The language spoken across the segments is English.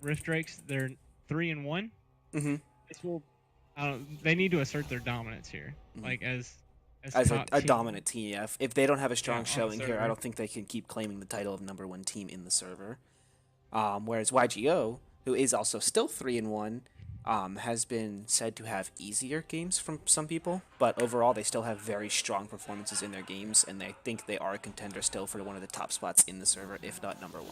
Rift Drakes. They're 3-1. Mm-hmm. This will. They need to assert their dominance here, Mm-hmm. like as As top a team. dominant team, yeah. If they don't have a Yeah, strong on the showing here, I server. don't think they can keep claiming the title of #1 team in the server. Whereas YGO, who is also still 3-1, has been said to have easier games from some people, but overall they still have very strong performances in their games, and they think they are a contender still for one of the top spots in the server, if not #1.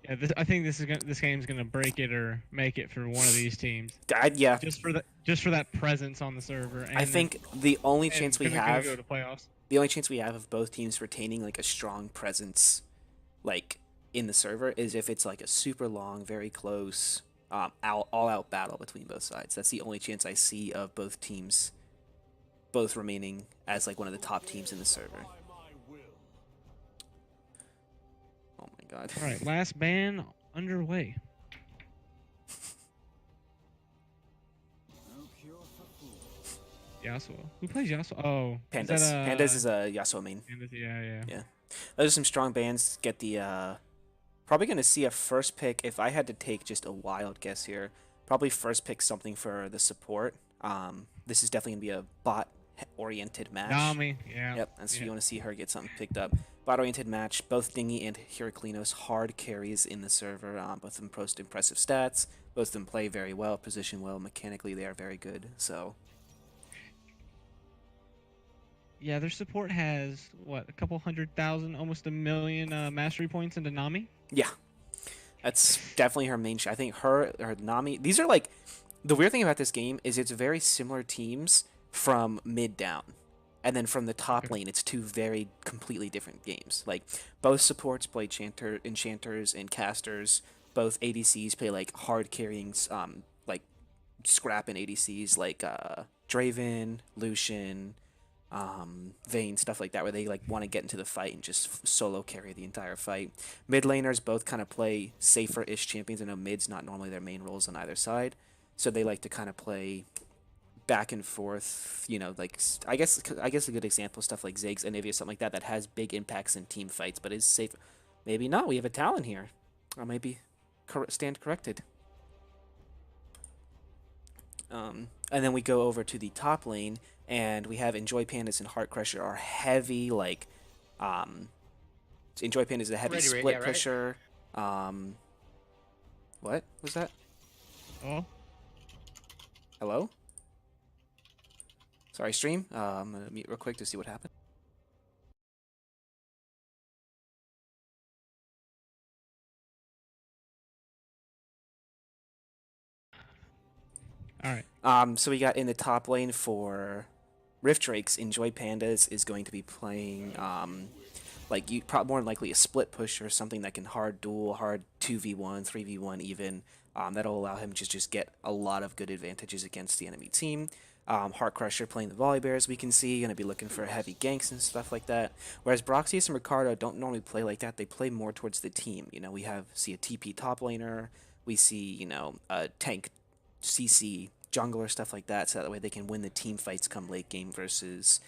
Yeah, I think this game's gonna break it or make it for one of these teams. Yeah, Just for that presence on the server, I and then think the only and chance we gonna go have, to playoffs. the only chance we have of both teams retaining like a strong presence, like in the server, is if it's like a super long, very close, all out battle between both sides. That's the only chance I see of both teams, both remaining as like one of the top teams in the server. Oh my god. All right, last ban underway. Yasuo. Who plays Yasuo? Oh, is that Pandas. Pandas is a Yasuo main. Pandas? Yeah. Yeah. Those are some strong bans. Get the probably gonna see a first pick. If I had to take just a wild guess here, probably first pick something for the support. This is definitely gonna be a bot oriented match. Nami. Yeah. Yep, and so you want to see her get something picked up. Bot oriented match. Both Dingy and Heraclinos hard carries in the server. Both of them post impressive stats. Both of them play very well, position well, mechanically they are very good. So Yeah, their support has what, a couple 100,000, almost 1,000,000 mastery points into Nami. yeah, that's definitely her main. I think her Nami. These are like the weird thing about this game is it's very similar teams from mid down, and then from the top Okay. lane, it's two very completely different games. Like both supports play enchanters, and casters. Both ADCs play like hard carrying, like scrap and ADCs like Draven, Lucian, Vayne, stuff like that, where they like want to get into the fight and just solo carry the entire fight. Mid laners both kind of play safer-ish champions. I know mid's not normally their main roles on either side, so they like to kind of play back and forth. You know, like I guess a good example stuff like Ziggs, Anivia, something like that that has big impacts in team fights, but is safe. Maybe not. We have a Talon here. I might be stand corrected. And then we go over to the top lane, and we have Enjoy Pandas and Heart Crusher are heavy, like, Enjoy Pandas is a heavy split pusher. What was that? Oh, Hello? Sorry, stream. I'm gonna mute real quick to see what happened. all right. So we got in the top lane for Rift Drakes. Enjoy Pandas is going to be playing like you probably more than likely a split push or something that can hard duel, hard 2v1, 3v1 even. That'll allow him to just get a lot of good advantages against the enemy team. Heart Crusher playing the Volibears, we can see, going to be looking for heavy ganks and stuff like that. Whereas Broxius and Ricardo don't normally play like that. They play more towards the team. You know, we see a TP top laner, we see, you know, a tank CC jungler, stuff like that, so that way they can win the team fights come late game versus,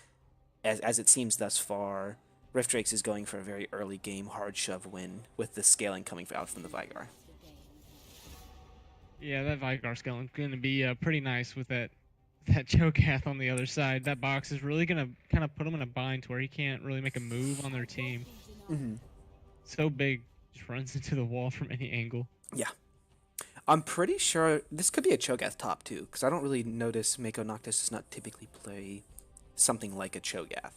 as it seems thus far, Rift Drakes is going for a very early game hard shove win with the scaling coming out from the Vygar. Yeah, that Vygar skeleton's gonna be pretty nice with that Cho'Gath on the other side. That box is really gonna kind of put him in a bind to where he can't really make a move on their team. Mm-hmm. So big, just runs into the wall from any angle. Yeah. I'm pretty sure this could be a Cho'Gath top too, because I don't really notice Mako Noctis does not typically play something like a Cho'Gath.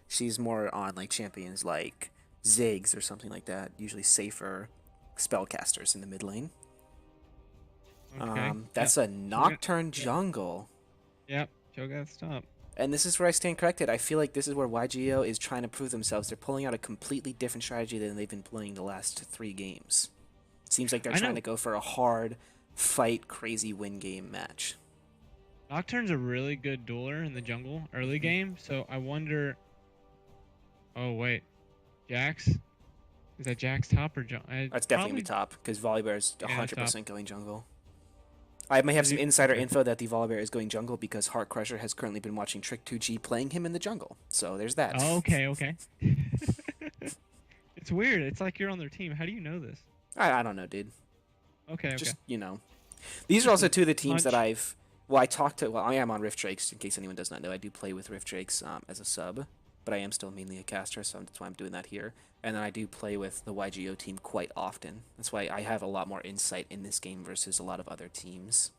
She's more on like champions like Ziggs or something like that, usually safer spellcasters in the mid lane. Okay. That's a Nocturne jungle. Yep. Cho'Gath's top. And this is where I stand corrected. I feel like this is where YGO is trying to prove themselves. They're pulling out a completely different strategy than they've been playing the last 3 games. It seems like they're trying to go for a hard fight, crazy win game match. Nocturne's a really good dueler in the jungle early game, so I wonder. Oh wait, Jax? Is that Jax top or jungle? That's definitely the top, because Volibear is 100% going jungle. I may have some insider info that the Volibear is going jungle because Heart Crusher has currently been watching Trick2G playing him in the jungle. So there's that. Oh, okay. It's weird. It's like you're on their team. How do you know this? I don't know, dude. Okay, okay. Just, these are Just also a two of the teams that hunch. I talked to. Well, I am on Rift Drakes. In case anyone does not know, I do play with Rift Drakes as a sub, but I am still mainly a caster, so that's why I'm doing that here. And then I do play with the YGO team quite often. That's why I have a lot more insight in this game versus a lot of other teams.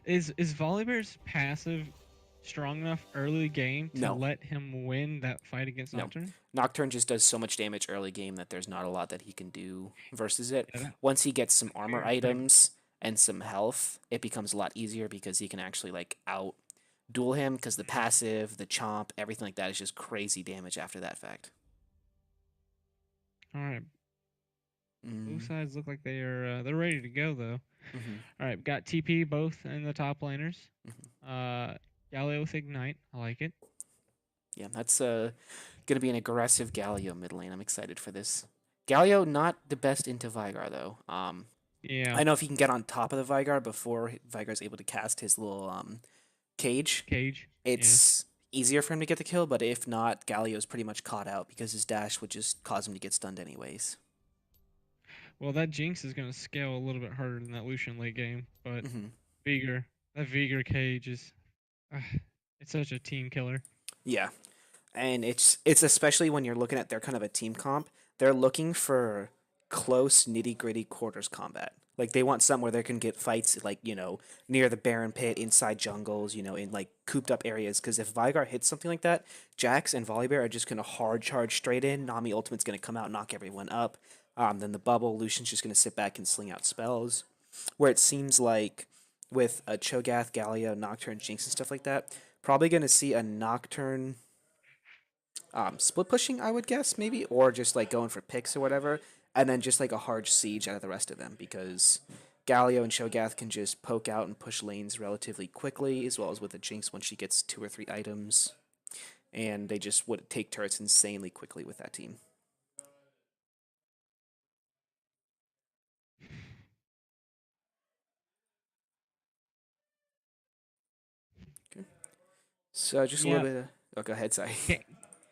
Is Volibear's passive strong enough early game to No, let him win that fight against no. Nocturne? Nocturne just does so much damage early game that there's not a lot that he can do versus it. Yeah, that Once he gets some would be armor pretty. items and some health, it becomes a lot easier because he can actually like out duel him because the passive, the chomp, everything like that is just crazy damage after that fact. All right, both Mm, sides look like they're ready to go though. hmm All right, got TP both in the top laners. hmm Uh, Galio with Ignite, I like it. Yeah, that's gonna be an aggressive Galio mid lane. I'm excited for this. Galio not the best into Vigar though. Yeah, I know if he can get on top of the Vigar before Vigar's able to cast his little cage, Cage. Yeah. it's easier for him to get the kill, but if not, Galio's pretty much caught out because his dash would just cause him to get stunned anyways. Well, that Jinx is gonna scale a little bit harder than that Lucian late game, but hmm Vigor, that Vigor cage is, uh, it's such a team killer. Yeah, and it's especially when you're looking at their kind of a team comp, they're looking for close nitty gritty quarters combat. Like they want somewhere they can get fights like near the Baron pit, inside jungles, in like cooped up areas. Because if Vigar hits something like that, Jax and Volibear are just gonna hard charge straight in. Nami ultimate's gonna come out, knock everyone up. Then the bubble, Lucian's just gonna sit back and sling out spells. Where it seems like with a Cho'Gath, Galio, Nocturne, Jinx, and stuff like that, probably gonna see a Nocturne split pushing, I would guess, maybe, or just like going for picks or whatever, and then just like a hard siege out of the rest of them because Galio and Shogath can just poke out and push lanes relatively quickly, as well as with the Jinx once she gets 2 or 3 items, and they just would take turrets insanely quickly with that team. Okay. So just a little Yeah. bit. Oh, go ahead. Sorry. Okay.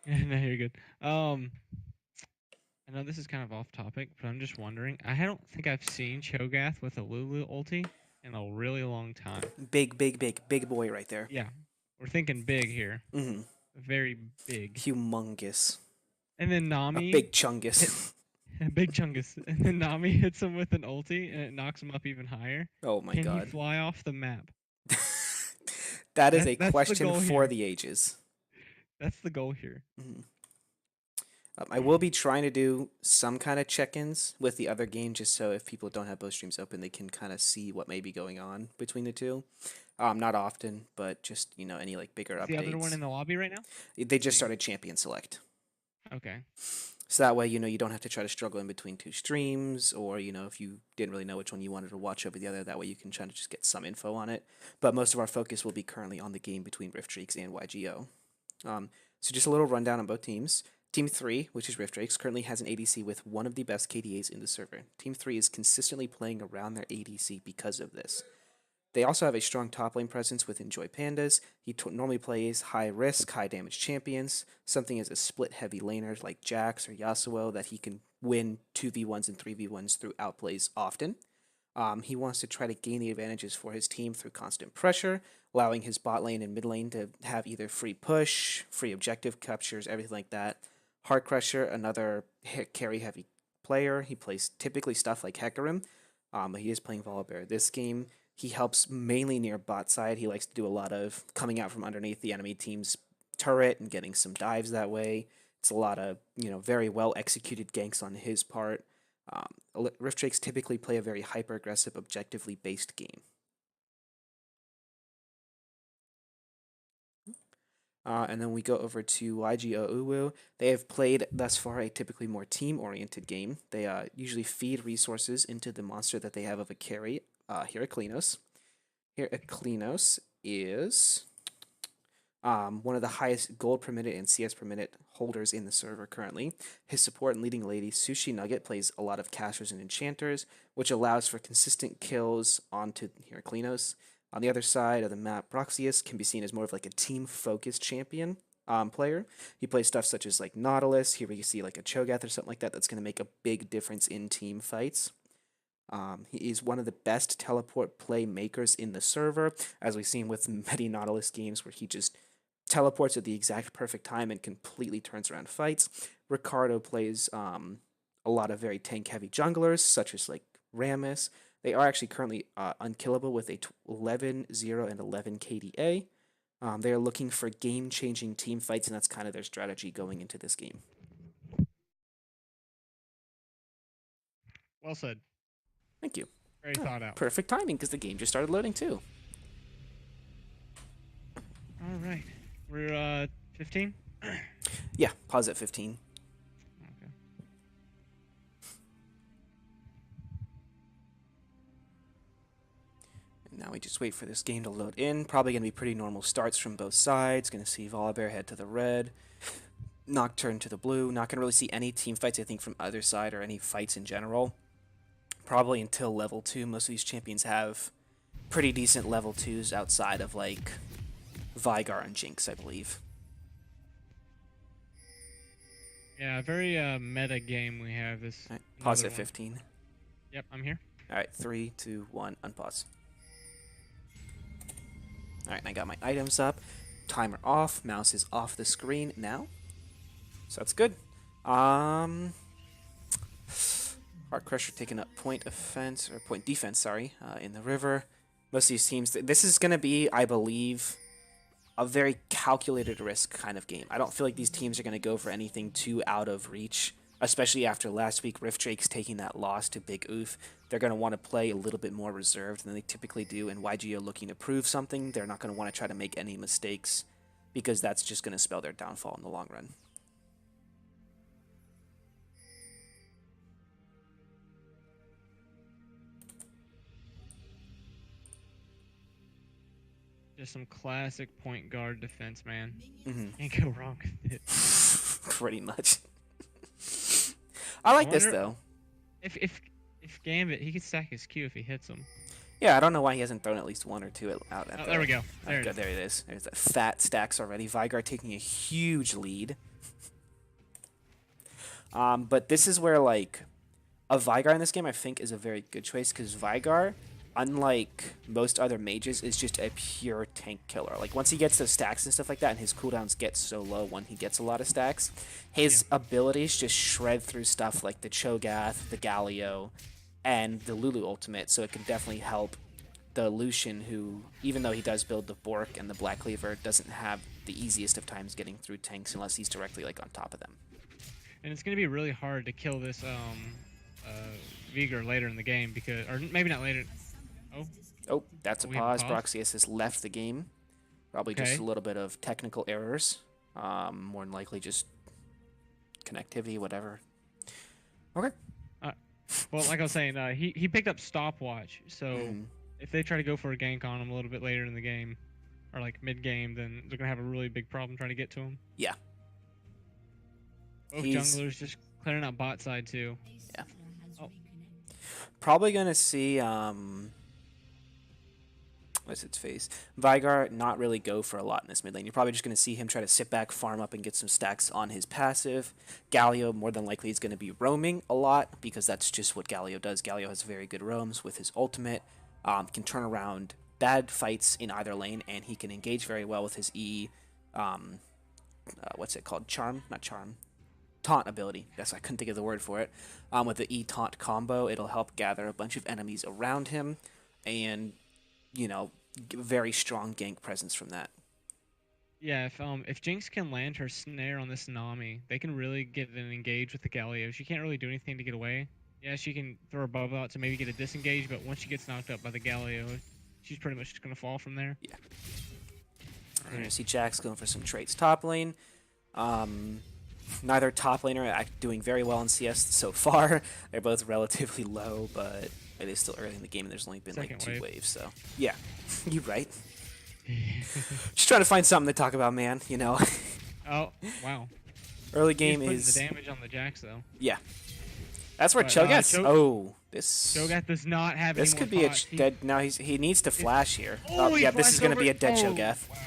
No, you're good. I know this is kind of off topic, but I'm just wondering. I don't think I've seen Cho'Gath with a Lulu ulti in a really long time. Big, big, big, big boy right there. Yeah, we're thinking big here, Mm-hmm. very big. Humongous. And then A Nami big hit chungus. a big chungus, and then Nami hits him with an ulti, and it knocks him up even higher. Oh my Can he god. fly off the map? That is a That's the question goal for here. the ages. That's the goal here. Mhm. I will be trying to do some kind of check-ins with the other game, just so if people don't have both streams open, they can kind of see what may be going on between the two. Not often, but just any like bigger Is the other one updates. in the lobby right now? They just See. started Champion Select, Okay. so that way you don't have to try to struggle in between two streams, or if you didn't really know which one you wanted to watch over the other, that way you can try to just get some info on it. But most of our focus will be currently on the game between Rift Streaks and YGO. So just a little rundown on both teams. Team 3, which is Rift Drakes, currently has an ADC with one of the best KDAs in the server. Team 3 is consistently playing around their ADC because of this. They also have a strong top lane presence with Enjoy Pandas. He normally plays high risk, high damage champions, something as a split heavy laner like Jax or Yasuo that he can win 2v1s and 3v1s through outplays often. He wants to try to gain the advantages for his team through constant pressure, allowing his bot lane and mid lane to have either free push, free objective captures, everything like that. Heart Crusher, another carry heavy player. He plays typically stuff like Hecarim, but he is playing Volibear. This game, he helps mainly near bot side. He likes to do a lot of coming out from underneath the enemy team's turret and getting some dives that way. It's a lot of, very well executed ganks on his part. Rift Drakes typically play a very hyper aggressive, objectively based game. And then we go over to YGO UwU. They have played thus far a typically more team oriented game. They usually feed resources into the monster that they have of a carry, Heraclinos. Heraclinos is one of the highest gold per minute and CS per minute holders in the server currently. His support and leading lady, Sushi Nugget, plays a lot of casters and enchanters, which allows for consistent kills onto Heraclinos. On the other side of the map, Broxius can be seen as more of like a team-focused champion player. He plays stuff such as like Nautilus. Here we see like a Cho'Gath or something like that that's going to make a big difference in team fights. He is one of the best teleport playmakers in the server, as we've seen with many Nautilus games where he just teleports at the exact perfect time and completely turns around fights. Ricardo plays a lot of very tank heavy junglers, such as like Rammus. They are actually currently unkillable with a 11, 0, and 11 KDA. They are looking for game changing team fights, and that's kind of their strategy going into this game. Well said. Thank you. Very Oh, thought out. perfect timing because the game just started loading too. All right. We're 15. Yeah, pause at 15. Okay. And now we just wait for this game to load in. Probably going to be pretty normal starts from both sides. Going to see Volibear head to the red, Nocturne to the blue. Not going to really see any team fights, I think, from either side or any fights in general. Probably until level 2. Most of these champions have pretty decent level 2s outside of, like, Vygar and Jinx, I believe. Yeah, very meta game we have this. All right, pause another at one. 15. Yep, I'm here. All right, 3, 2, 1, unpause. All right, and I got my items up. Timer off. Mouse is off the screen now. So that's good. Heart Crusher taking up point offense or point defense, sorry, in the river. Most of these teams, this is going to be, I believe, a very calculated risk kind of game. I don't feel like these teams are going to go for anything too out of reach, especially after last week Rift Drake's taking that loss to Big Oof. They're going to want to play a little bit more reserved than they typically do, and YGO looking to prove something. They're not going to want to try to make any mistakes because that's just going to spell their downfall in the long run. Just some classic point guard defense, man. Mm-hmm. Can't go wrong with it. Pretty much. I like this, wonder- though. If Gambit, he could stack his Q if he hits him. Yeah, I don't know why he hasn't thrown at least one or two out at There we go. There it is. There it is. There's that fat stacks already. Vygar taking a huge lead. But this is where, like, a Vygar in this game, I think, is a very good choice, because Vygar, unlike most other mages, is just a pure tank killer. Like, once he gets those stacks and stuff like that, and his cooldowns get so low when he gets a lot of stacks, his abilities just shred through stuff like the Cho'Gath, the Galio, and the Lulu ultimate, so it can definitely help the Lucian, who, even though he does build the Bork and the Black Cleaver, doesn't have the easiest of times getting through tanks unless he's directly, like, on top of them. And it's gonna be really hard to kill this Vigor later in the game because, or maybe not later. Oh, that's a We have pause. a pause? Broxius has left the game. Probably just a little bit of technical errors. More than likely just connectivity, whatever. Okay. Well, like I was saying, he picked up stopwatch, so Mhm. if they try to go for a gank on him a little bit later in the game, or like mid game, then they're gonna have a really big problem trying to get to him. Yeah. Both He's- junglers just clearing out bot side too. Yeah. Oh. Probably gonna see what's its face? Vygar not really go for a lot in this mid lane. You're probably just gonna see him try to sit back, farm up, and get some stacks on his passive. Galio more than likely is gonna be roaming a lot because that's just what Galio does. Galio has very good roams with his ultimate. Can turn around bad fights in either lane, and he can engage very well with his E. What's it called? Charm? Not charm. Taunt ability. That's I couldn't think of the word for it. With the E taunt combo, it'll help gather a bunch of enemies around him, and very strong gank presence from that. Yeah, if Jinx can land her snare on this Nami, they can really get an engage with the Galio. She can't really do anything to get away. Yeah, she can throw her bubble out to maybe get a disengage, but once she gets knocked up by the Galio, she's pretty much just gonna fall from there. Yeah. You're gonna see Jax going for some traits top lane. Neither top laner are doing very well in CS so far. They're both relatively low, but it is still early in the game, and there's only been like Second 2 wave. waves. So yeah, you right. Just trying to find something to talk about, man. Oh, wow. Early He's game putting is the damage on the Jax though. yeah. That's where But, Cho'Gath. This. Cho'Gath does not have any This more could be a pots. dead. Now he needs to flash here. Oh, he yeah, this is flashed gonna over be a it. dead Oh, Cho'Gath. wow.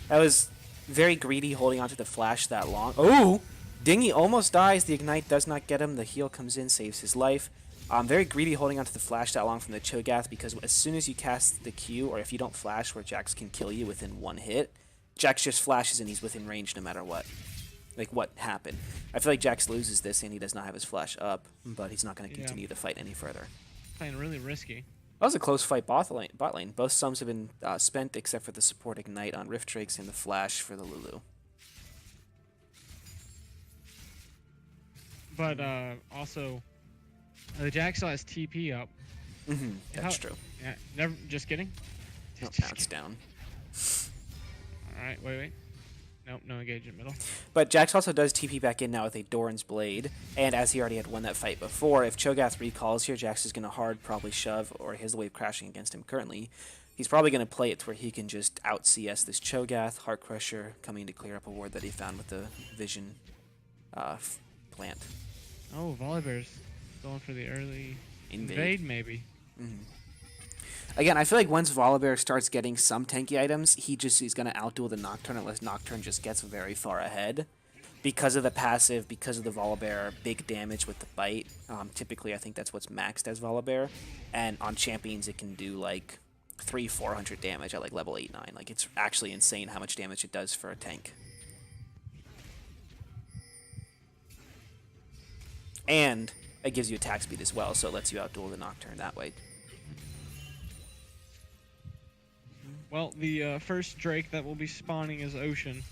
That was very greedy, holding onto the flash that long. Oh, Dingy almost dies. The ignite does not get him. The heal comes in, saves his life. Very greedy holding onto the flash that long from the Cho'Gath because as soon as you cast the Q, or if you don't flash where Jax can kill you within one hit, Jax just flashes and he's within range no matter what. Like what happened. I feel like Jax loses this and he does not have his flash up, but he's not going to continue the fight any further. Playing really risky. That was a close fight bot lane. Both sums have been spent except for the support Ignite on Rift Drakes and the flash for the Lulu. But also, the Jax still has TP up. That's true. Yeah, never. Just kidding. Nope, now it's down. All right, wait. Nope, no engagement middle. But Jax also does TP back in now with a Doran's Blade, and as he already had won that fight before, if Cho'Gath recalls here, Jax is going to hard probably shove, or he has the wave crashing against him currently. He's probably going to play it to where he can just out-CS this Cho'Gath, Heart Crusher, coming to clear up a ward that he found with the Vision plant. Oh, Volibear's going for the early invade maybe. Again, I feel like once Volibear starts getting some tanky items, he's going to outduel the Nocturne unless Nocturne just gets very far ahead. Because of the passive, because of the Volibear big damage with the bite, typically I think that's what's maxed as Volibear. And on champions it can do like 300-400 damage at like level 8-9. Like it's actually insane how much damage it does for a tank. And it gives you attack speed as well, so it lets you outduel the Nocturne that way. Well, the first Drake that will be spawning is Ocean.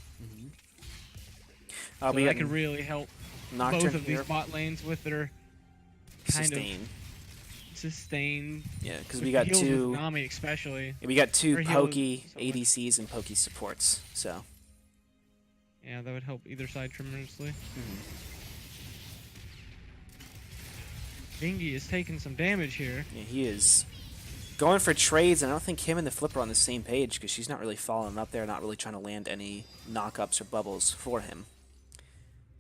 So that could really help Nocturne both of these bot lanes with their kind of sustain. Yeah, because we got two Nami especially. We got two pokey ADCs and pokey supports, so. Yeah, that would help either side tremendously. Bingy is taking some damage here. Yeah, he is going for trades, and I don't think him and the Flipper are on the same page because she's not really following up there, not really trying to land any knockups or bubbles for him.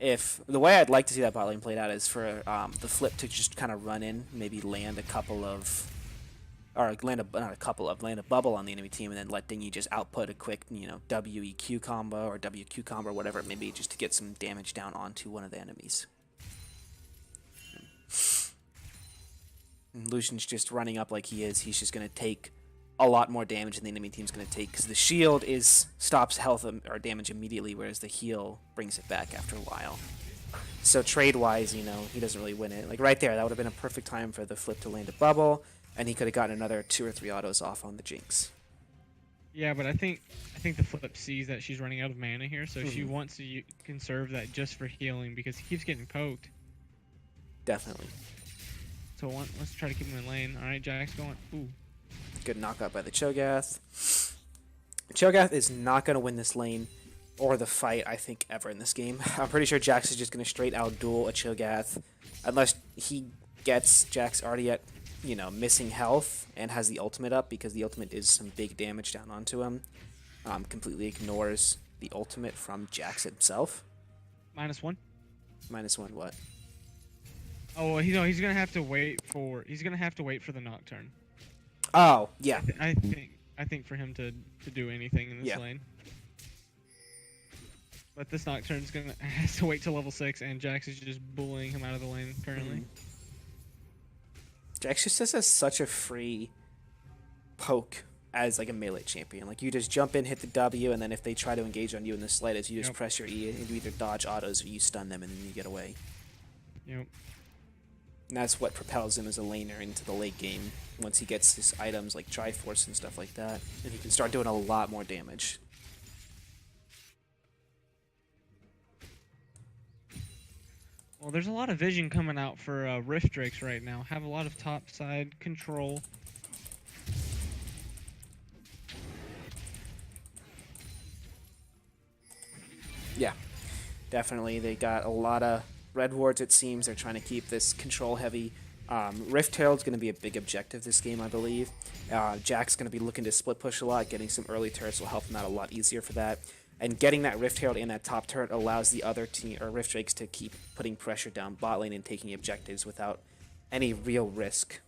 If the way I'd like to see that bot lane played out is for the Flip to just kind of run in, maybe land a couple of, or land a bubble on the enemy team, and then let Dingy just output a quick, WEQ combo or WQ combo or whatever it may be, just to get some damage down onto one of the enemies. And Lucian's just running up like he is. He's just going to take a lot more damage than the enemy team's going to take because the shield stops health or damage immediately, whereas the heal brings it back after a while. So trade-wise, he doesn't really win it. Like right there, that would have been a perfect time for the Flip to land a bubble, and he could have gotten another 2 or 3 autos off on the Jinx. Yeah, but I think the Flip sees that she's running out of mana here, so she wants to conserve that just for healing because he keeps getting poked. Definitely. So let's try to keep him in lane. All right, Jax going. Ooh. Good knockout by the Cho'Gath. Cho'Gath is not going to win this lane or the fight, I think, ever in this game. I'm pretty sure Jax is just going to straight outduel a Cho'Gath unless he gets Jax already at, missing health and has the ultimate up because the ultimate is some big damage down onto him. Completely ignores the ultimate from Jax himself. -1. -1 what? Oh, he's gonna have to wait for the Nocturne. Oh, yeah. I think for him to do anything in this lane. But this Nocturne's has to wait till level 6, and Jax is just bullying him out of the lane currently. Jax just has such a free poke as like a melee champion. Like you just jump in, hit the W, and then if they try to engage on you in the slightest, you just press your E and you either dodge autos or you stun them and then you get away. Yep. And that's what propels him as a laner into the late game once he gets his items like Triforce and stuff like that. And he can start doing a lot more damage. Well, there's a lot of vision coming out for Rift Drakes right now. Have a lot of top side control. Yeah, definitely. They got a lot of red wards, it seems. They're trying to keep this control heavy. Rift Herald's going to be a big objective this game, I believe. Jack's going to be looking to split push a lot. Getting some early turrets will help him out a lot easier for that. And getting that Rift Herald in that top turret allows the other team, or Rift Drakes, to keep putting pressure down bot lane and taking objectives without any real risk.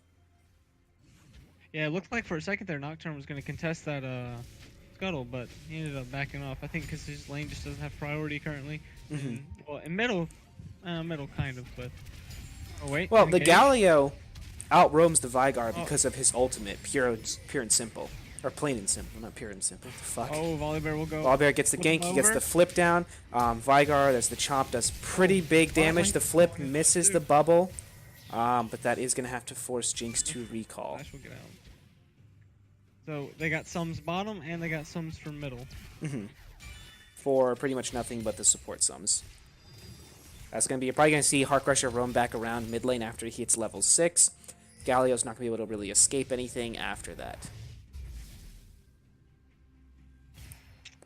Yeah, it looked like for a second there Nocturne was going to contest that Scuttle, but he ended up backing off. I think because his lane just doesn't have priority currently. Well, in middle kind of, but... Oh, wait. Well, the Galio out-roams the Vygar Oh, because of his ultimate, pure and simple. Or plain and simple, not pure and simple. What the fuck? oh, Volibear will go. Volibear gets the flip him gank, he gets over. the flip down. Vygar, there's the chomp, does pretty big damage. The flip misses the bubble, but that is going to have to force Jinx to recall. Flash will get out. So they got sums bottom and they got sums from middle. For pretty much nothing but the support sums. That's going to be, you're probably going to see Heart Crusher roam back around mid lane after he hits level 6. Galio's not going to be able to really escape anything after that.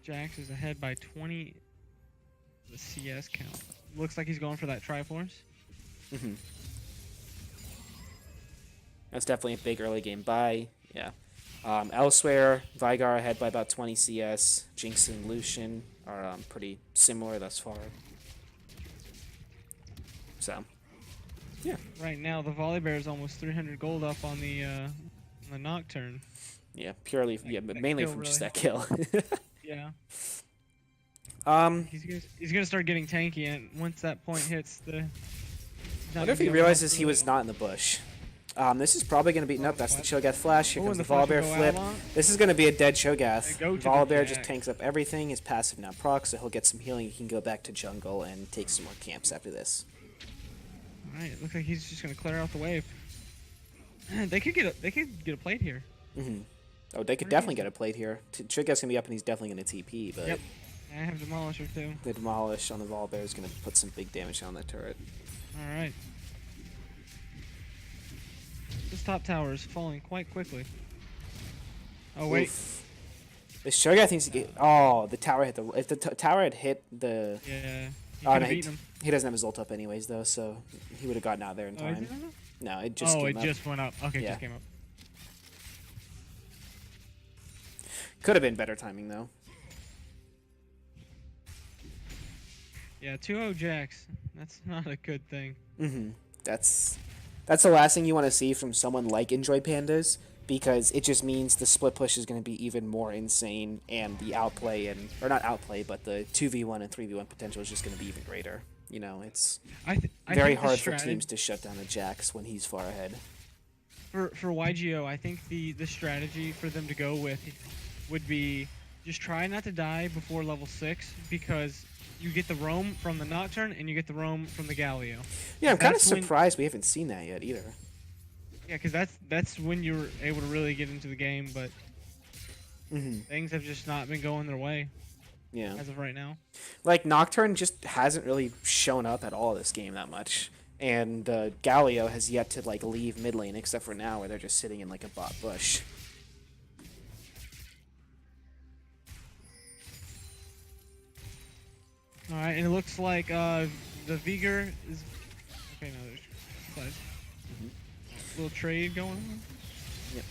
Jax is ahead by 20. The CS count. Looks like he's going for that Triforce. That's definitely a big early game buy. Yeah. Elsewhere, Vygar ahead by about 20 CS. Jinx and Lucian are pretty similar thus far. So, yeah. Right now, the Volibear is almost 300 gold up on the Nocturne. Yeah, purely, but mainly kill, from just really. that kill. Yeah. Um, He's gonna start getting tanky, and once that point hits the. I wonder if he realizes he was not in the bush. This is probably going to be... Nope, that's the Cho'Gath flash. Here comes the Volibear flip. This is going to be a dead Cho'Gath. Volibear just tanks up everything. His passive now procs, so he'll get some healing. He can go back to jungle and take some more camps after this. Alright, it looks like he's just going to clear out the wave. They could get a plate here. Oh, they could definitely get a plate here. Cho'Gath's going to be up and he's definitely going to TP, but... Yep. I have Demolisher too. The Demolish on the Volibear is going to put some big damage on that turret. Alright. This top tower is falling quite quickly. Oh wait. Oof. This Cho'Gath needs to get... Oh, the tower hit the... If the tower had hit the... Yeah. Oh, no, he doesn't have his ult up anyways, though, so he would have gotten out there in time. No, it just came up. just went up. Okay, Yeah. just came up. Could have been better timing, though. Yeah, 2-0 Jax. That's not a good thing. That's the last thing you want to see from someone like Enjoy Pandas, because it just means the split push is going to be even more insane, and the outplay or not outplay, but the 2v1 and 3v1 potential is just going to be even greater. You know, it's very hard for teams to shut down a Jax when he's far ahead. For YGO, I think the strategy for them to go with would be just try not to die before level 6, because you get the roam from the Nocturne and you get the roam from the Galio. Yeah, I'm kind of surprised we haven't seen that yet either. Yeah, because that's when you're able to really get into the game, but things have just not been going their way. Yeah. As of right now. Like, Nocturne just hasn't really shown up at all this game that much. And Galio has yet to, like, leave mid lane, except for now where they're just sitting in, like, a bot bush. Alright, and it looks like the Vigor is... Okay, no, there's flash. Little trade going on. Yep.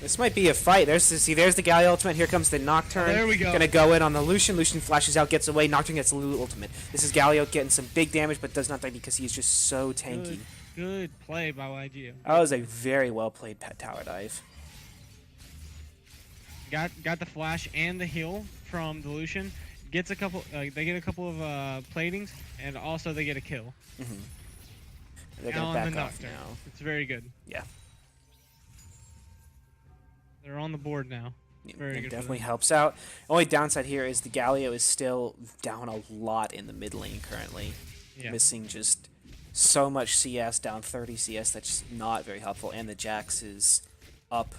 This might be a fight. There's the Galio ultimate. Here comes the Nocturne. Oh, there we go. Gonna go in on the Lucian. Lucian flashes out, gets away. Nocturne gets the Lulu ultimate. This is Galio getting some big damage, but does not die because he's just so tanky. Good play by YGO. That was a very well played pet tower dive. Got the flash and the heal from the Lucian. Gets a couple. They get a couple of platings, and also they get a kill. They're gonna back off now. It's very good. Yeah. They're on the board now. Very good. Definitely helps out. Only downside here is the Galio is still down a lot in the mid lane currently. Yeah. Missing just so much CS, down 30 CS. That's not very helpful. And the Jax is up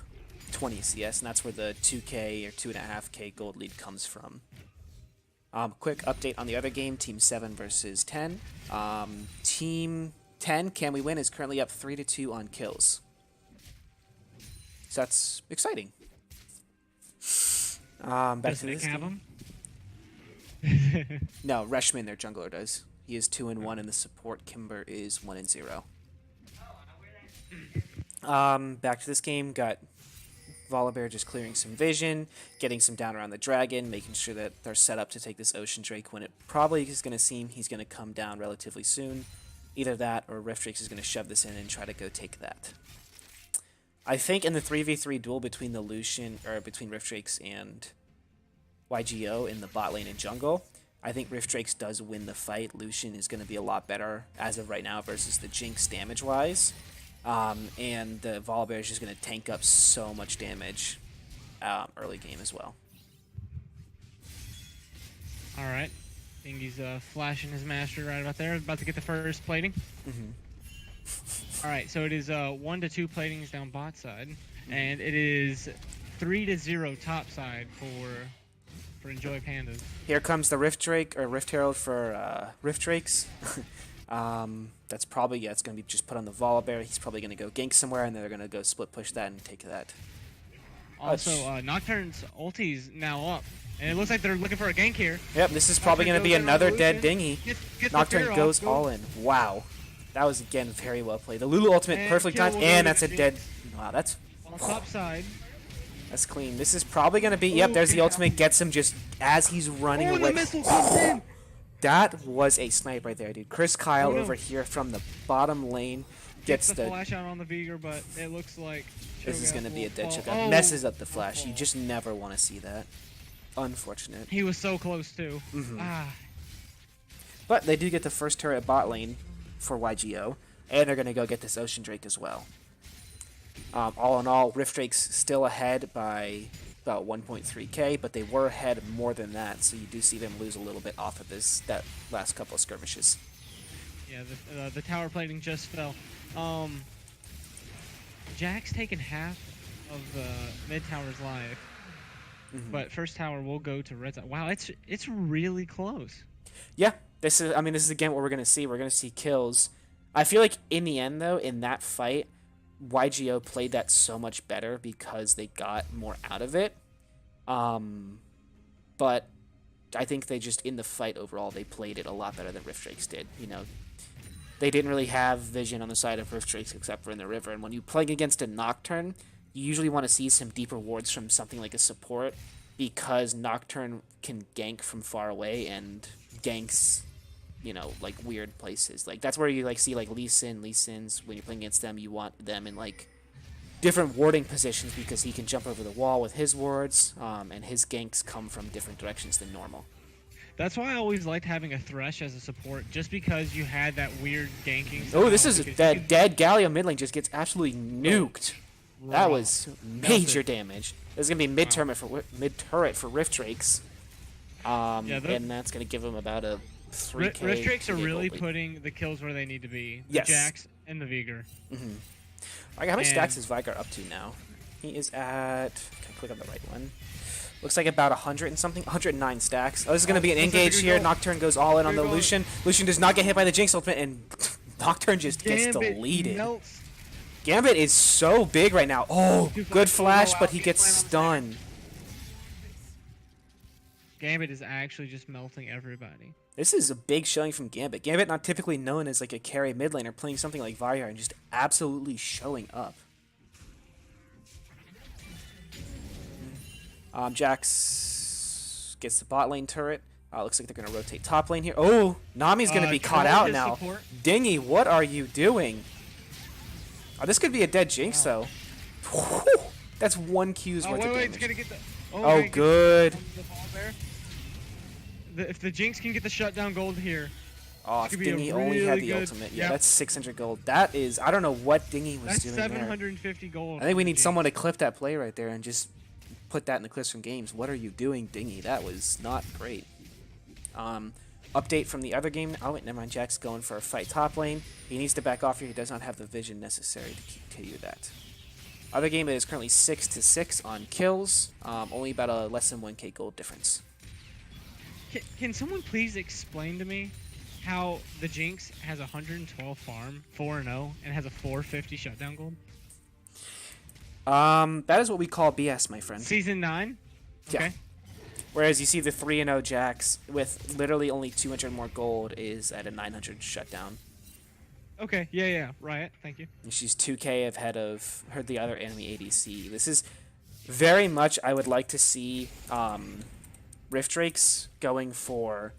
20 CS, and that's where the 2k or 2.5k gold lead comes from. Quick update on the other game, Team 7 versus 10. Team 10, Can We Win, is currently up 3-2 on kills. So that's exciting. Back Does to Nick this have game. him? No, Reshman, their jungler, does. He is 2-1, and the support Kimber is 1-0. Back to this game, got Volibear just clearing some vision, getting some down around the dragon, making sure that they're set up to take this Ocean Drake when it probably is going to seem he's going to come down relatively soon. Either that or Rift Drakes is going to shove this in and try to go take that. I think in the 3v3 duel between the between Rift Drakes and YGO in the bot lane and jungle, I think Rift Drakes does win the fight. Lucian is going to be a lot better as of right now versus the Jinx damage-wise. And the Volibear is just going to tank up so much damage early game as well. All right. Dingy's flashing his master right about there. About to get the first plating. All right, so it is 1 to 2 platings down bot side, and it is 3 to 0 top side for Enjoy Pandas. Here comes the Rift Drake or Rift Herald for Rift Drakes. That's probably, it's going to be just put on the Volibear. He's probably going to go gank somewhere, and they're going to go split push that and take that. Also, Nocturne's ulti's now up, and it looks like they're looking for a gank here. Yep, this is probably going to be another dead Dingy. Nocturne goes all in. Wow. That was, again, very well played. The Lulu ultimate perfectly timed, and that's a dead... Wow, that's... On top side. That's clean. This is probably going to be... Yep, there's the ultimate. Gets him just as he's running away. The missile comes in! That was a snipe right there, dude. Chris Kyle over here from the bottom lane gets the flash out on the Vigor, but it looks like this is going to be a dead chip. That messes up the flash. You just never want to see that. Unfortunate. He was so close, too. But they do get the first turret bot lane for YGO, and they're going to go get this Ocean Drake as well. All in all, Rift Drake's still ahead by about 1.3k, but they were ahead more than that, so you do see them lose a little bit off of that last couple of skirmishes. Yeah, the tower plating just fell. Jack's taken half of the mid tower's life, but first tower will go to red side. Wow, it's really close. Yeah, this is again what we're gonna see. We're gonna see kills. I feel like in the end, though, in that fight, YGO played that so much better because they got more out of it. But I think they just, in the fight overall, they played it a lot better than Rift Drakes did. You know, they didn't really have vision on the side of Rift Drakes except for in the river. And when you play against a Nocturne, you usually want to see some deeper wards from something like a support because Nocturne can gank from far away and ganks, you know, like weird places. Like that's where you like see like Lee Sin's when you're playing against them, you want them in like different warding positions because he can jump over the wall with his wards, and his ganks come from different directions than normal. That's why I always liked having a Thresh as a support, just because you had that weird ganking. Oh, this is that dead Galio mid lane just gets absolutely nuked. That was major damage. This is gonna be mid turret for Rift Drakes, and that's gonna give him about a 3k. Rift Drakes are really putting the kills where they need to be. The Jax and the Vigor. Alright, how many stacks is Vigar up to now? He is at... Can I click on the right one? Looks like about 100 and something. 109 stacks. Oh, this is going to be an engage here. Nocturne goes all in on the Lucian. Lucian does not get hit by the Jinx ultimate, and Nocturne just gets deleted. Gambit is so big right now. Oh, good flash, but he gets stunned. Gambit is actually just melting everybody. This is a big showing from Gambit. Gambit not typically known as like a carry mid laner, playing something like Vigar and just absolutely showing up. Jax gets the bot lane turret. Looks like they're going to rotate top lane here. Oh, Nami's going to be caught out now. Dingy, what are you doing? Oh, this could be a dead Jinx, though. That's 1 Q's worth of damage. It's gonna get the, oh, good. If the Jinx can get the shutdown gold here. Oh, if Dingy only had the ultimate. Yeah, that's 600 gold. That is, I don't know what Dingy was doing there. That's 750 gold. I think we need someone to clip that play right there and just put that in the clips from games. What are you doing, Dingy? That was not great. Update from the other game. Oh, wait, never mind. Jack's going for a fight top lane. He needs to back off here. He does not have the vision necessary to do that. Other game is currently 6-6 on kills. Only about a less than 1k gold difference. Can someone please explain to me how the Jinx has 112 farm, 4-0, and has a 450 shutdown gold? That is what we call BS, my friend. Season 9? Okay. Yeah. Whereas you see the 3-0 Jax with literally only 200 more gold is at a 900 shutdown. Okay, yeah, Riot, thank you. And she's 2k ahead of the other enemy ADC. This is very much, I would like to see Rift Drakes going for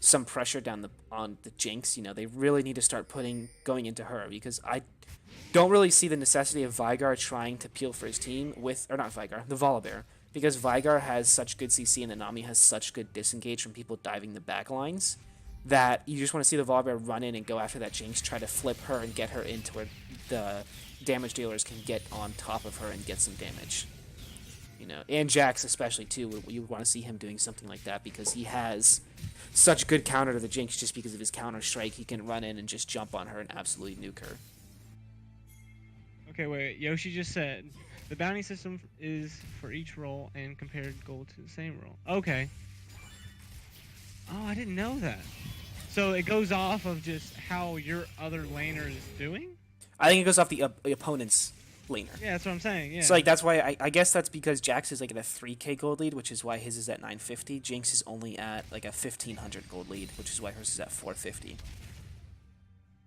some pressure down on the Jinx. You know, they really need to start going into her, because I don't really see the necessity of Vigar trying to peel for his team or not Vigar, the Volibear. Because Vigar has such good CC and the Nami has such good disengage from people diving the back lines that you just want to see the Volibear run in and go after that Jinx, try to flip her and get her into where the damage dealers can get on top of her and get some damage. You know, and Jax especially too. You want to see him doing something like that because he has such good counter to the Jinx just because of his counter strike. He can run in and just jump on her and absolutely nuke her. Okay, wait. Yoshi just said the bounty system is for each role and compared gold to the same role. Okay. Oh, I didn't know that. So it goes off of just how your other laner is doing? I think it goes off the opponent's laner. Yeah, that's what I'm saying. Yeah. So like that's why I guess that's because Jax is like at a 3k gold lead, which is why his is at 950. Jinx is only at like a 1500 gold lead, which is why hers is at 450.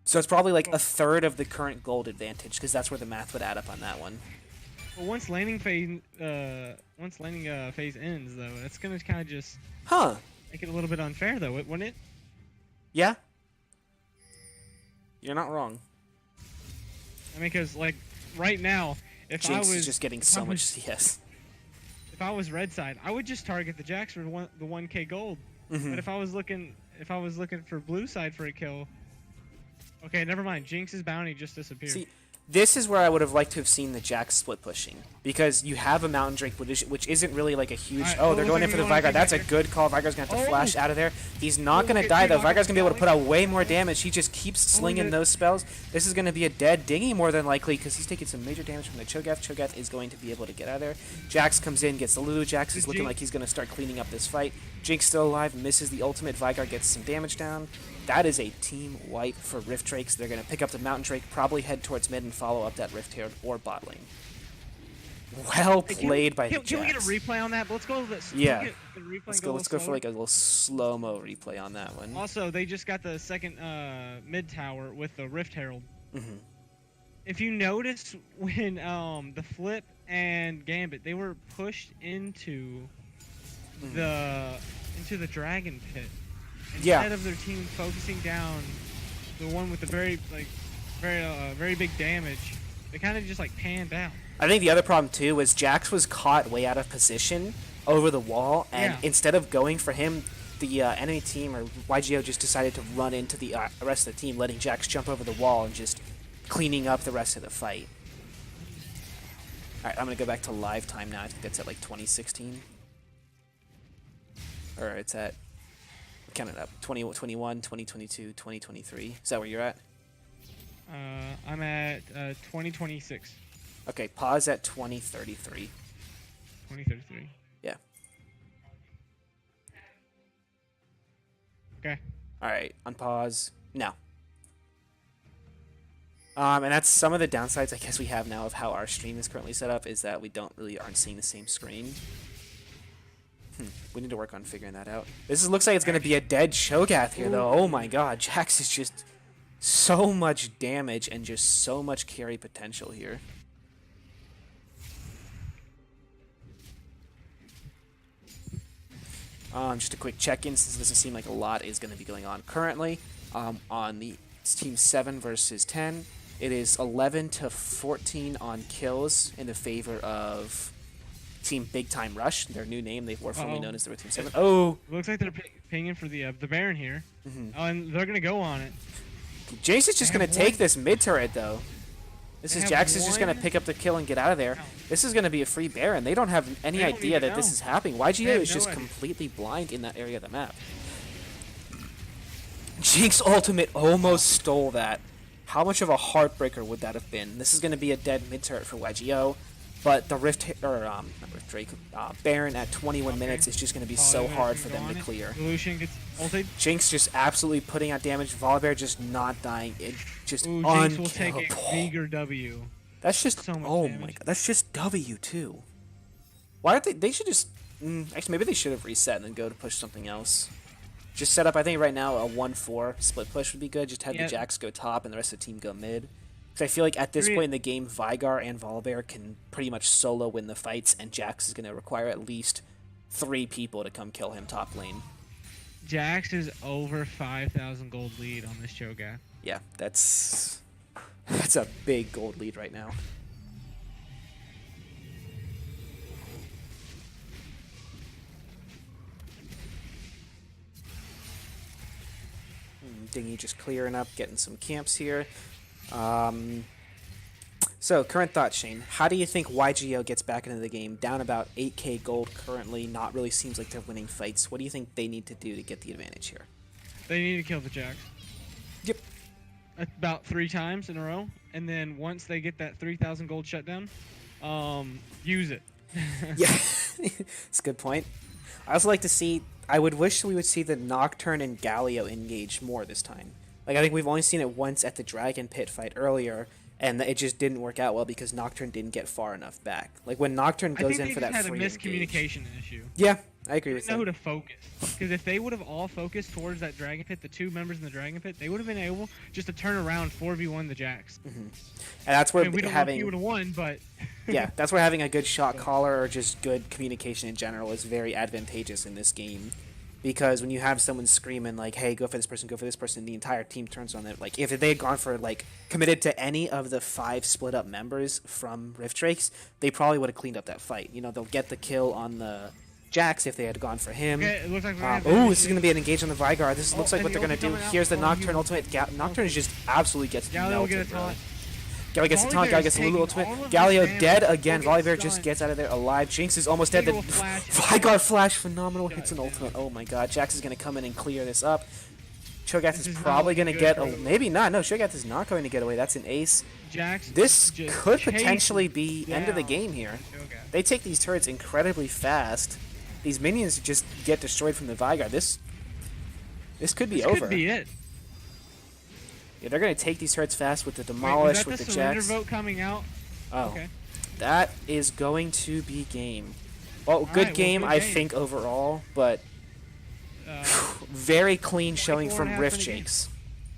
So it's probably like a third of the current gold advantage because that's where the math would add up on that one. Well, once laning phase ends though, that's gonna kind of just make it a little bit unfair though, wouldn't it? Yeah. You're not wrong. I mean, because like right now, if Jinx I was is just getting so much CS. If I was red side, I would just target the Jax for the 1k gold. But if I was looking for blue side for a kill, okay, never mind. Jinx's bounty just disappeared. See, this is where I would have liked to have seen the Jax split pushing because you have a Mountain Drake, which isn't really like a huge. Right, oh, they're going in for the Vygar. That's a good call. Vygar's gonna have to flash out of there. He's not gonna die though. Vygar's gonna be able to put out way more damage. He just keeps slinging those spells. This is gonna be a dead Dingy more than likely because he's taking some major damage from the Cho'Gath. Cho'Gath is going to be able to get out of there. Jax comes in, gets the Lulu. Jax is looking like he's gonna start cleaning up this fight. Jinx still alive, misses the ultimate. Vygar gets some damage down. That is a team wipe for Rift Drakes. They're going to pick up the Mountain Drake, probably head towards mid and follow up that Rift Herald or bot lane. Well played by the Jax. Can we get a replay on that? Let's go with this. Yeah. Let's go for like a little slow-mo replay on that one. Also, they just got the second mid tower with the Rift Herald. If you notice when the Flip and Gambit, they were pushed into the Dragon Pit. Instead of their team focusing down the one with the very big damage, they kind of just like panned out. I think the other problem too was Jax was caught way out of position over the wall, and instead of going for him, the enemy team or YGO just decided to run into the rest of the team, letting Jax jump over the wall and just cleaning up the rest of the fight. Alright, I'm gonna go back to live time now. I think that's at like 2016. Or it's at, count it up, 2021, 2022, 2023. Is that where you're at? I'm at 2026. Okay, pause at 2033. 2033. Yeah. Okay. Alright, unpause. Now. And that's some of the downsides I guess we have now of how our stream is currently set up, is that we aren't seeing the same screen. We need to work on figuring that out. This looks like it's going to be a dead Cho'Gath here, though. Oh my god, Jax is just so much damage and just so much carry potential here. Just a quick check-in, since it doesn't seem like a lot is going to be going on currently. On the Team 7 versus 10, it is 11 to 14 on kills in the favor of Team Big Time Rush, their new name. They were formerly known as the Team 7. Oh! Looks like they're pinging for the Baron here. Oh, and they're going to go on it. Jace is just going to take this mid turret, though. Jax is just going to pick up the kill and get out of there. This is going to be a free Baron. They don't have any idea that this is happening. YGO is just completely blind in that area of the map. Jinx ultimate almost stole that. How much of a heartbreaker would that have been? This is going to be a dead mid turret for YGO. But the Baron at 21 minutes is just going to be so hard for them to clear. Lucian gets ulted. Jinx just absolutely putting out damage. Volibear just not dying. It just Jinx will take a bigger W. That's just so much oh damage. my god. That's just W too. Why aren't they? They should just actually maybe they should have reset and then go to push something else. Just set up. I think right now a 1-4 split push would be good. Just have the Jax go top and the rest of the team go mid. Because I feel like at this point in the game, Vygar and Volibear can pretty much solo win the fights, and Jax is going to require at least 3 people to come kill him top lane. Jax is over 5,000 gold lead on this Cho'Gath. Yeah, that's a big gold lead right now. Dingy just clearing up, getting some camps here. So, current thoughts, Shane. How do you think YGO gets back into the game? Down about 8k gold currently. Not really seems like they're winning fights. What do you think they need to do to get the advantage here? They need to kill the Jax. Yep. About 3 times in a row, and then once they get that 3,000 gold shutdown, use it. Yeah, it's a good point. I also like to see. I would wish we would see the Nocturne and Galio engage more this time. Like I think we've only seen it once at the Dragon Pit fight earlier, and it just didn't work out well because Nocturne didn't get far enough back. Like when Nocturne I goes think in they for just that had a free miscommunication engage. issue. Yeah, I agree They with didn't know that. who to focus. Because if they would have all focused towards that Dragon Pit, the 2 members in the Dragon Pit, they would have been able just to turn around 4v1 the Jax. And that's I where mean, we don't know if he would have won, but yeah, that's where having a good shot caller or just good communication in general is very advantageous in this game. Because when you have someone screaming like, "Hey, go for this person," the entire team turns on it. Like if they had gone for like committed to any of the 5 split up members from Rift Drakes, they probably would have cleaned up that fight. You know, they'll get the kill on the Jax if they had gone for him. okay, it looks like Oh, this is going to be an engage on the Vygar. This looks like what and they're the going to do. ulti coming out. Here's the Oh, Nocturne you- ultimate. Nocturne just absolutely gets Galio will melted, get a bro. taunt. Galio gets a taunt. Galio gets a Lulu ultimate. Galio dead again. Volibear just gets out of there alive. Jinx is almost dead. The Vygar flash, phenomenal. Hits an ultimate. Oh my god. Jax is going to come in and clear this up. Cho'Gath is probably going to get... maybe not. No, Cho'Gath is not going to get away. That's an ace. Jax This just could chasing potentially be end of the down game here. Cho'Gath. They take these turrets incredibly fast. These minions just get destroyed from the Vygar. This could be This over. could be it. Yeah, they're going to take these turrets fast with the Wait, was Demolish, that with the the surrender Jax. vote coming out? Oh, Okay. that is going to be game. Well, good well, game, good I game. think, overall, but Uh, very clean showing 24 from and a half Rift minute game. Jakes.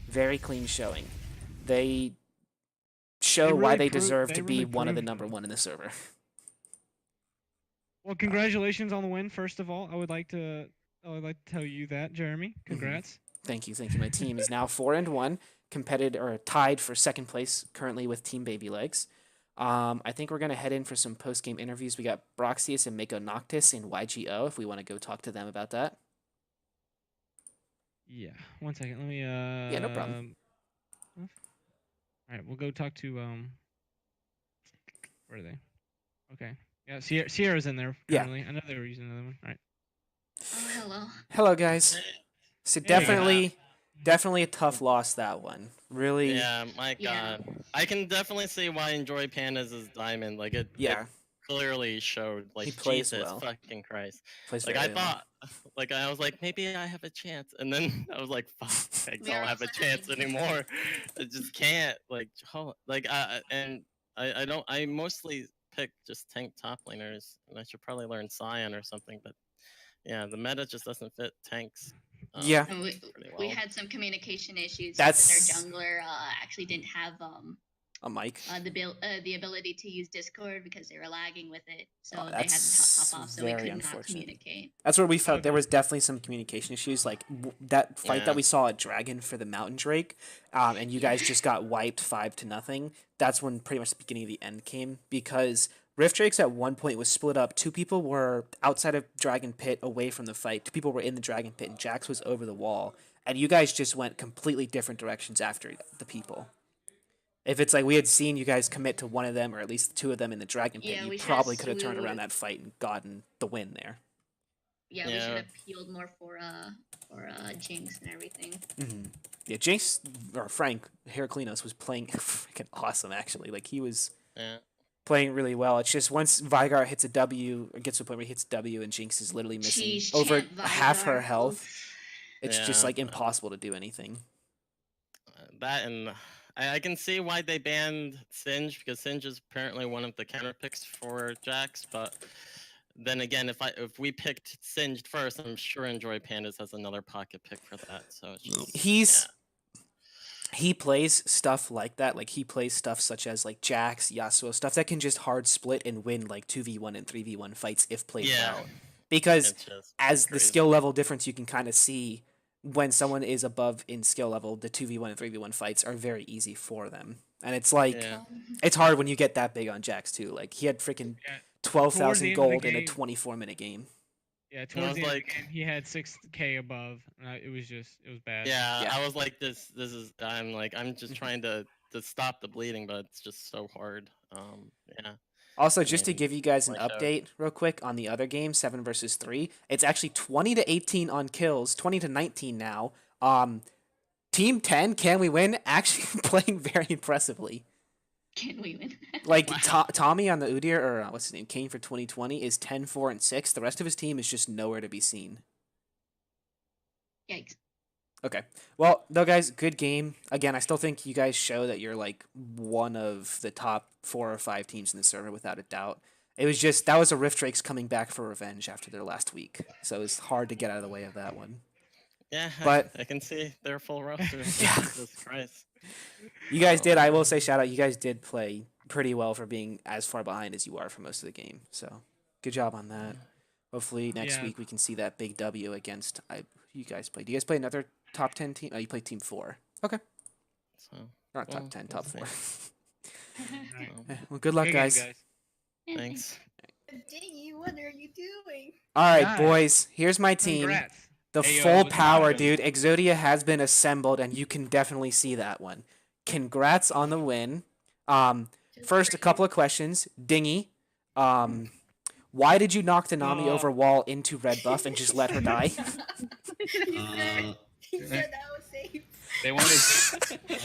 Very clean showing. They show They why really they proved- deserve they to be really one of the proved- number 1 in the server. well, congratulations on the win. First of all, I would like to tell you that, Jeremy. Congrats. Thank you, thank you. My team is now 4-1, competitive or tied for second place currently with Team Baby Legs. I think we're gonna head in for some post game interviews. We got Broxius and Mako Noctis in YGO if we want to go talk to them about that. Yeah. 1 second. Let me. Yeah, no problem. All right, we'll go talk to Where are they? Okay. Yeah, Sierra's in there Yeah. currently. I know they were using another one. All right. Oh, hello. Hello, guys. So definitely a tough loss, that one. Really. Yeah, my Yeah. god. I can definitely see why Enjoy Pandas is diamond. Like it clearly showed. Like He plays Jesus well. fucking Christ. Plays Like I very well. thought like I was like maybe I have a chance and then I was like fuck I We are don't have a also chance having- anymore. I just can't I don't I mostly pick just tank top laners and I should probably learn Scion or something, but yeah, the meta just doesn't fit tanks. Yeah. And we, pretty we well. had some communication issues. That's- Their jungler actually didn't have A mic. the ability to use Discord because they were lagging with it, so Oh, they had to that's hop off, so we very could not unfortunate. communicate. That's where we felt there was definitely some communication issues. Like that fight Yeah. that we saw at Dragon for the Mountain Drake, and you guys just got wiped 5-0. That's when pretty much the beginning of the end came because Rift Drakes at one point was split up. 2 people were outside of Dragon Pit away from the fight. 2 people were in the Dragon Pit, and Jax was over the wall. And you guys just went completely different directions after the people. If it's like we had seen you guys commit to one of them, or at least 2 of them in the Dragon Pit, Yeah, you we should've probably could have we turned around would've- that fight and gotten the win there. Yeah, we Yeah. should have peeled more for Jinx and everything. Yeah, Jinx or Frank Heraclinos was playing freaking awesome. Actually, like he was Yeah. playing really well. It's just once Vygar hits a W, or gets to a point where he hits W, and Jinx is literally missing Jeez, over Chant half her Vygar. health. It's just Yeah. like impossible to do anything. That and I can see why they banned Singe because Singe is apparently one of the counter picks for Jax, but then again, if we picked Singed first, I'm sure Enjoy Pandas has another pocket pick for that. So it's just, He plays stuff like that. Like he plays stuff such as like Jax, Yasuo, stuff that can just hard split and win like 2v1 and 3v1 fights if played Yeah. well. Because it's just as the crazy. skill level difference, you can kind of see when someone is above in skill level, the 2v1 and 3v1 fights are very easy for them. And it's like, Yeah. it's hard when you get that big on Jax too. Like he had freaking Yeah. 12,000 Towards the end of gold the in a game- 24-minute game. Yeah, I towards was the end of like- the game, he had 6k above. It was bad. Yeah, Yeah. I was like, this is. I'm just trying to to stop the bleeding, but it's just so hard. Yeah. Also, I just to mean, give you guys an watch out. update real quick on the other game, 7 versus 3, it's actually 20 to 18 on kills, 20 to 19 now. Team 10, can we win? Actually playing very impressively. Can we win? Like Wow. Tommy on the Udyr, or what's his name, Kane for 2020 is 10, 4, and 6. The rest of his team is just nowhere to be seen. Yikes. Okay. Well, though, guys, good game. Again, I still think you guys show that you're like one of the top 4 or 5 teams in the server without a doubt. It was just that was a Rift Drakes coming back for revenge after their last week, so it's hard to get out of the way of that one. Yeah, But- I can see their full roster. Yeah. Jesus Christ. You guys did. I will say, shout out. You guys did play pretty well for being as far behind as you are for most of the game. So, good job on that. Hopefully next Yeah. week we can see that big W against. You guys play. Do you guys play another top 10 team? Oh, you play team 4. Okay, So, not top Well, 10, we'll top see. 4. well, Well, good luck, Good game, guys. thanks. Diggy, what are you doing? All right, Nice. boys. Here's my team. Congrats. The Hey, yo, full what's power, poppin'? dude. Exodia has been assembled, and you can definitely see that one. Congrats on the win. First, a couple of questions. Dingy, why did you knock the Nami Oh. over wall into red buff and just let her die? He said that was safe. They wanted.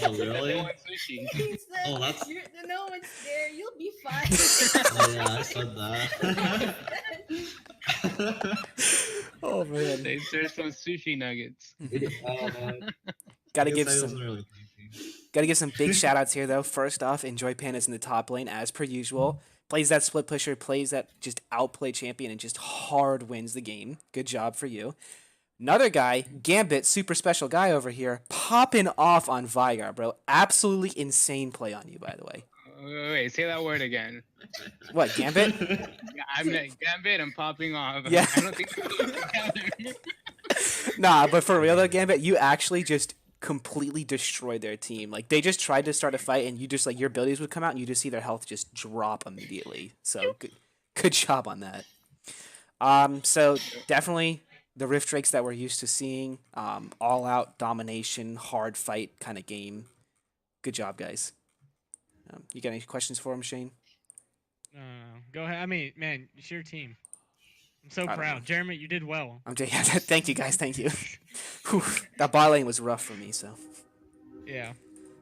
Oh, They really? want sushi. He said, Oh, that's- no one's there. You'll be fine. Oh, yeah, I said that. Oh man, They served some sushi nuggets. Oh, man. gotta I give guess I some. wasn't really thinking. Gotta give some big shout outs here though. First off, Enjoy Panda's in the top lane as per usual. Plays that split pusher, plays that just outplay champion, and just hard wins the game. Good job for you. Another guy, Gambit, super special guy over here, popping off on Vigar, bro. Absolutely insane play on you, by the way. Wait, say that word again. What, Gambit? Yeah, I'm Gambit. I'm popping off. Yeah. I don't think we go together. Nah, but for real though, Gambit, you actually just completely destroyed their team. Like they just tried to start a fight, and you just like your abilities would come out, and you just see their health just drop immediately. So good job on that. So definitely the Rift Drakes that we're used to seeing, all out domination, hard fight kind of game. Good job, guys. You got any questions for him, Shane? Go ahead. I mean, man, it's your team. I'm so I don't proud. know. Jeremy, you did well. Yeah, thank you, guys. Thank you. Whew, that bot lane was rough for me, so. Yeah.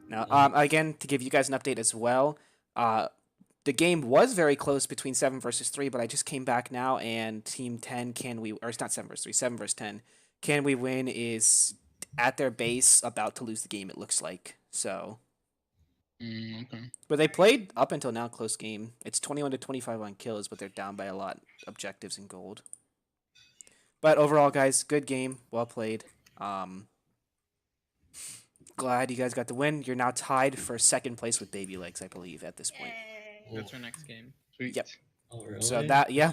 Now, again, to give you guys an update as well, the game was very close between 7 versus 3, but I just came back now, and Team 10, or it's not 7 versus 3, 7 versus 10, can we win is at their base, about to lose the game, it looks like. So, Okay. but they played up until now close game. It's 21 to 25 on kills, but they're down by a lot objectives and gold. But overall, guys, good game, well played. Glad you guys got the win. You're now tied for second place with Baby Legs, I believe, at this point. Yay. That's our next game. Sweet. Yep. Oh, really? So that- yeah.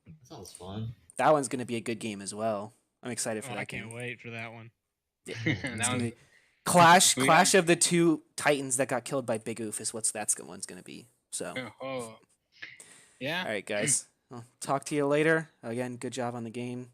That sounds fun. That one's gonna be a good game as well. I'm excited for Oh, that I can't game. wait for that one. Yeah, That it's gonna was- be clash We got- of the two titans that got killed by Big Oof is one's gonna be. So, Oh. Yeah. all right, guys. I'll talk to you later. Again, good job on the game.